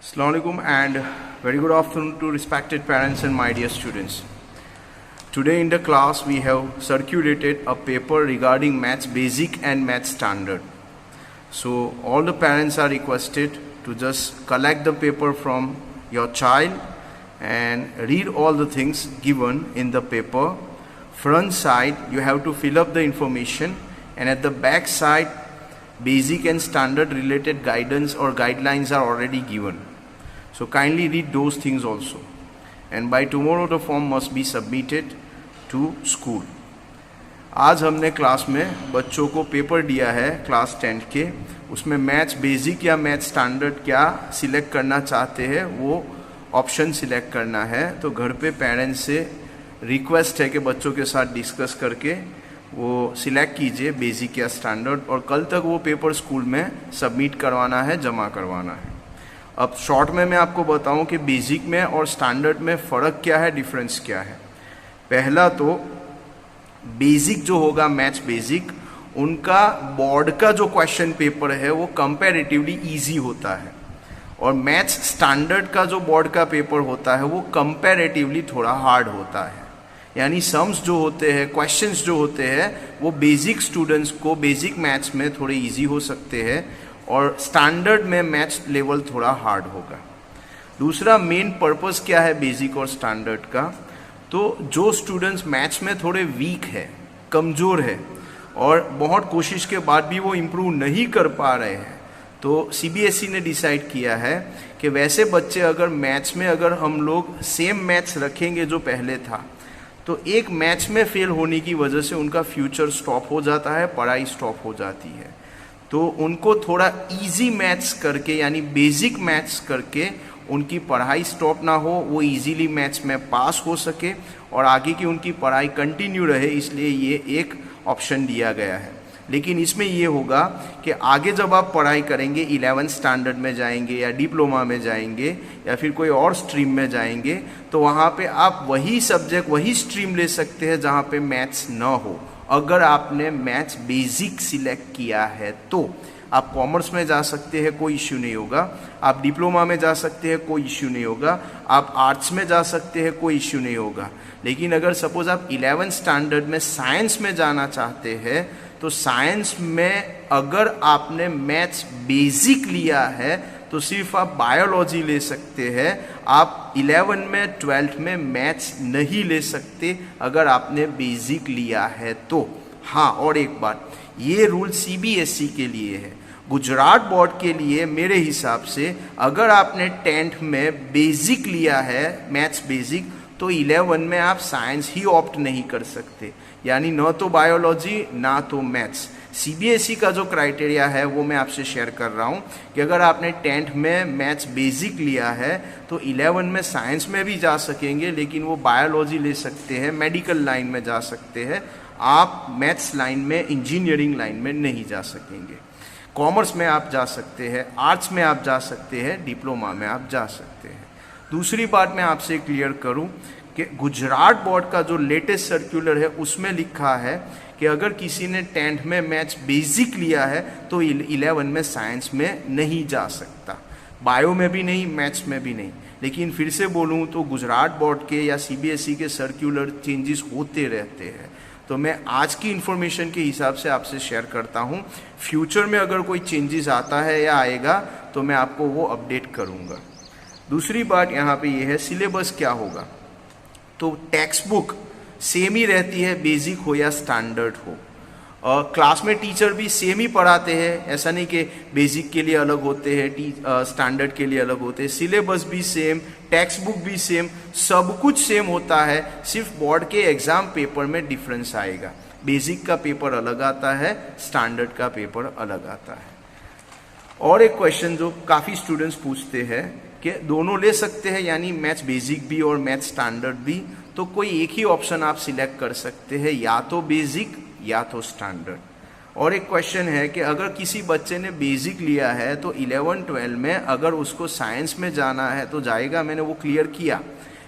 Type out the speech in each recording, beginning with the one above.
Assalamualaikum and very good afternoon to respected parents and my dear students. Today in the class we have circulated a paper regarding Maths Basic and Maths Standard. So all the parents are requested to just collect the paper from your child and read all the things given in the paper. Front side you have to fill up the information, and at the back side basic and standard related guidance or guidelines are already given. So kindly read those things also, and by tomorrow the form must be submitted to school. आज हमने class में बच्चों को paper दिया है class 10 के, उसमें maths basic या मैथ्स स्टैंडर्ड क्या सिलेक्ट करना चाहते हैं वो ऑप्शन सिलेक्ट करना है. तो घर पे पेरेंट्स से रिक्वेस्ट है कि बच्चों के साथ डिस्कस करके वो सिलेक्ट कीजिए बेसिक या स्टैंडर्ड, और कल तक वो पेपर स्कूल में सबमिट करवाना है, जमा करवाना है. अब शॉर्ट में मैं आपको बताऊं कि बेसिक में और स्टैंडर्ड में फ़र्क क्या है, डिफरेंस क्या है. पहला तो बेसिक जो होगा मैथ्स बेसिक, उनका बोर्ड का जो क्वेश्चन पेपर है वो कंपैरेटिवली इजी होता है, और मैथ्स स्टैंडर्ड का जो बोर्ड का पेपर होता है वो कंपैरेटिवली थोड़ा हार्ड होता है. यानी सम्स जो होते हैं, क्वेश्चंस जो होते हैं वो बेसिक स्टूडेंट्स को बेसिक मैथ्स में थोड़े इजी हो सकते हैं, और स्टैंडर्ड में मैथ्स लेवल थोड़ा हार्ड होगा. दूसरा मेन पर्पस क्या है बेसिक और स्टैंडर्ड का, तो जो स्टूडेंट्स मैथ्स में थोड़े वीक है, कमज़ोर है, और बहुत कोशिश के बाद भी वो इम्प्रूव नहीं कर पा रहे हैं, तो सीबीएसई ने डिसाइड किया है कि वैसे बच्चे अगर मैथ्स में अगर हम लोग सेम मैथ्स रखेंगे जो पहले था, तो एक मैथ्स में फेल होने की वजह से उनका फ्यूचर स्टॉप हो जाता है, पढ़ाई स्टॉप हो जाती है. तो उनको थोड़ा इजी मैथ्स करके यानी बेसिक मैथ्स करके उनकी पढ़ाई स्टॉप ना हो, वो इजीली मैथ्स में पास हो सके और आगे की उनकी पढ़ाई कंटिन्यू रहे, इसलिए ये एक ऑप्शन दिया गया है. लेकिन इसमें ये होगा कि आगे जब आप पढ़ाई करेंगे, 11th स्टैंडर्ड में जाएंगे या डिप्लोमा में जाएंगे या फिर कोई और स्ट्रीम में जाएंगे, तो वहाँ पे आप वही सब्जेक्ट वही स्ट्रीम ले सकते हैं जहाँ पे मैथ्स ना हो. अगर आपने मैथ्स बेसिक सिलेक्ट किया है तो आप कॉमर्स में जा सकते हैं, कोई इश्यू नहीं होगा. आप डिप्लोमा में जा सकते हैं, कोई इश्यू नहीं होगा. आप आर्ट्स में जा सकते हैं, कोई इश्यू नहीं होगा. लेकिन अगर सपोज आप 11th स्टैंडर्ड में साइंस में जाना चाहते हैं, तो साइंस में अगर आपने मैथ्स बेसिक लिया है तो सिर्फ आप बायोलॉजी ले सकते हैं. आप 11 में 12th में मैथ्स नहीं ले सकते अगर आपने बेसिक लिया है तो. हाँ, और एक बात, ये रूल सीबीएसई के लिए है. गुजरात बोर्ड के लिए मेरे हिसाब से अगर आपने 10th में बेसिक लिया है मैथ्स बेसिक, तो 11 में आप साइंस ही ऑप्ट नहीं कर सकते, यानी न तो बायोलॉजी ना तो मैथ्स. सीबीएसई का जो क्राइटेरिया है वो मैं आपसे शेयर कर रहा हूँ कि अगर आपने 10th में मैथ्स बेसिक लिया है तो 11 में साइंस में भी जा सकेंगे, लेकिन वो बायोलॉजी ले सकते हैं, मेडिकल लाइन में जा सकते हैं. आप मैथ्स लाइन में, इंजीनियरिंग लाइन में नहीं जा सकेंगे. कॉमर्स में आप जा सकते हैं, आर्ट्स में आप जा सकते हैं, डिप्लोमा में आप जा सकते हैं. दूसरी बात मैं आपसे क्लियर करूं कि गुजरात बोर्ड का जो लेटेस्ट सर्कुलर है उसमें लिखा है कि अगर किसी ने 10th में मैथ्स बेसिक लिया है तो 11 में साइंस में नहीं जा सकता, बायो में भी नहीं, मैथ्स में भी नहीं. लेकिन फिर से बोलूं तो गुजरात बोर्ड के या सीबीएसई के सर्कुलर चेंजेस होते रहते हैं, तो मैं आज की इन्फॉर्मेशन के हिसाब से आपसे शेयर करता हूं. फ्यूचर में अगर कोई चेंजेस आता है या आएगा तो मैं आपको वो अपडेट करूंगा. दूसरी बात यहाँ पे ये है, सिलेबस क्या होगा. तो टेक्स्ट बुक सेम ही रहती है, बेसिक हो या स्टैंडर्ड हो. क्लास में टीचर भी सेम ही पढ़ाते हैं, ऐसा नहीं कि बेसिक के लिए अलग होते हैं, स्टैंडर्ड के लिए अलग होते हैं. सिलेबस भी सेम, टेक्स्ट बुक भी सेम, सब कुछ सेम होता है. सिर्फ बोर्ड के एग्जाम पेपर में डिफरेंस आएगा. बेसिक का पेपर अलग आता है, स्टैंडर्ड का पेपर अलग आता है. और एक क्वेश्चन जो काफ़ी स्टूडेंट्स पूछते हैं कि दोनों ले सकते हैं, यानी मैथ्स बेसिक भी और मैथ्स स्टैंडर्ड भी, तो कोई एक ही ऑप्शन आप सिलेक्ट कर सकते हैं, या तो बेसिक या तो स्टैंडर्ड. और एक क्वेश्चन है कि अगर किसी बच्चे ने बेसिक लिया है तो 11-12 में अगर उसको साइंस में जाना है तो जाएगा. मैंने वो क्लियर किया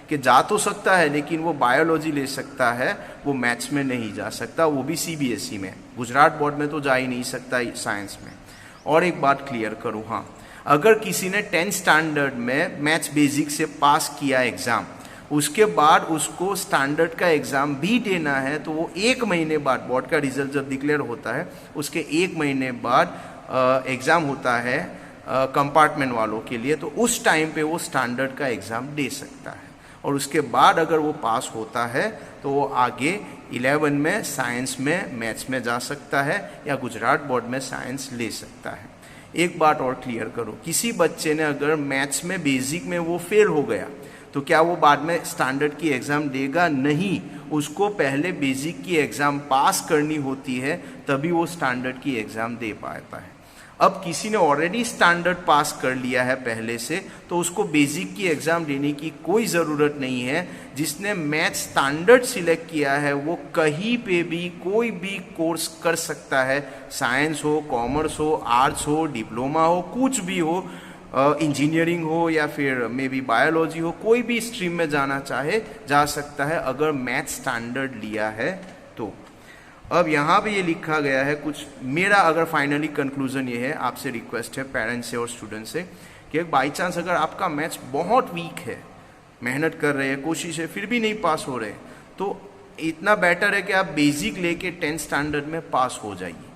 कि जा तो सकता है, लेकिन वो बायोलॉजी ले सकता है, वो मैथ्स में नहीं जा सकता, वो भी सीबीएसई में. गुजरात बोर्ड में तो जा ही नहीं सकता साइंस में. और एक बात क्लियर करूँ, हाँ, अगर किसी ने 10th स्टैंडर्ड में मैथ्स बेसिक से पास किया एग्ज़ाम, उसके बाद उसको स्टैंडर्ड का एग्ज़ाम भी देना है, तो वो 1 महीने बाद, बोर्ड का रिजल्ट जब डिक्लेयर होता है उसके 1 महीने बाद एग्ज़ाम होता है कंपार्टमेंट वालों के लिए, तो उस टाइम पे वो स्टैंडर्ड का एग्ज़ाम दे सकता है। और उसके बाद अगर वो पास होता है तो वो आगे 11 में साइंस में मैथ्स में जा सकता है या गुजरात बोर्ड में साइंस ले सकता है। एक बात और क्लियर करो, किसी बच्चे ने अगर मैथ्स में बेसिक में वो फेल हो गया तो क्या वो बाद में स्टैंडर्ड की एग्ज़ाम देगा? नहीं, उसको पहले बेसिक की एग्ज़ाम पास करनी होती है, तभी वो स्टैंडर्ड की एग्ज़ाम दे पाता है। अब किसी ने ऑलरेडी स्टैंडर्ड पास कर लिया है पहले से, तो उसको बेसिक की एग्ज़ाम देने की कोई ज़रूरत नहीं है। जिसने मैथ्स स्टैंडर्ड सिलेक्ट किया है वो कहीं पे भी कोई भी कोर्स कर सकता है, साइंस हो, कॉमर्स हो, आर्ट्स हो, डिप्लोमा हो, कुछ भी हो, इंजीनियरिंग हो या फिर मे बी बायोलॉजी हो, कोई भी स्ट्रीम में जाना चाहे जा सकता है अगर मैथ्स स्टैंडर्ड लिया है तो। अब यहाँ पे ये लिखा गया है कुछ, मेरा अगर फाइनली कंक्लूजन ये है, आपसे रिक्वेस्ट है पेरेंट्स से और स्टूडेंट से, कि बाई चांस अगर आपका मैथ्स बहुत वीक है, मेहनत कर रहे हैं, कोशिश है, फिर भी नहीं पास हो रहे, तो इतना बेटर है कि आप बेसिक लेके 10th स्टैंडर्ड में पास हो जाइए,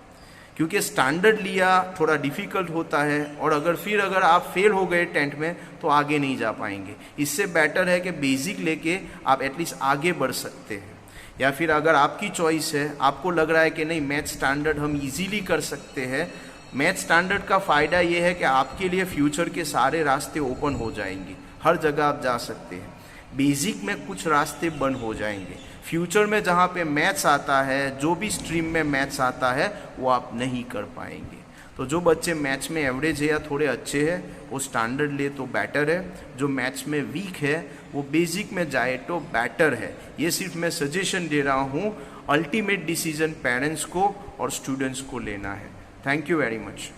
क्योंकि स्टैंडर्ड लिया थोड़ा डिफ़िकल्ट होता है और अगर आप फेल हो गए 10th में तो आगे नहीं जा पाएंगे। इससे बेटर है कि बेसिक लेके आप एटलीस्ट आगे बढ़ सकते हैं। या फिर अगर आपकी चॉइस है, आपको लग रहा है कि नहीं मैथ स्टैंडर्ड हम इजीली कर सकते हैं, मैथ स्टैंडर्ड का फ़ायदा ये है कि आपके लिए फ्यूचर के सारे रास्ते ओपन हो जाएंगे, हर जगह आप जा सकते हैं। बेसिक में कुछ रास्ते बंद हो जाएंगे, फ्यूचर में जहाँ पे मैथ्स आता है, जो भी स्ट्रीम में मैथ्स आता है वो आप नहीं कर पाएंगे। तो जो बच्चे मैथ्स में एवरेज है या थोड़े अच्छे हैं वो स्टैंडर्ड ले तो बेटर है, जो मैथ्स में वीक है वो बेसिक में जाए तो बेटर है। ये सिर्फ मैं सजेशन दे रहा हूँ, अल्टीमेट डिसीजन पेरेंट्स को और स्टूडेंट्स को लेना है। Thank you very much.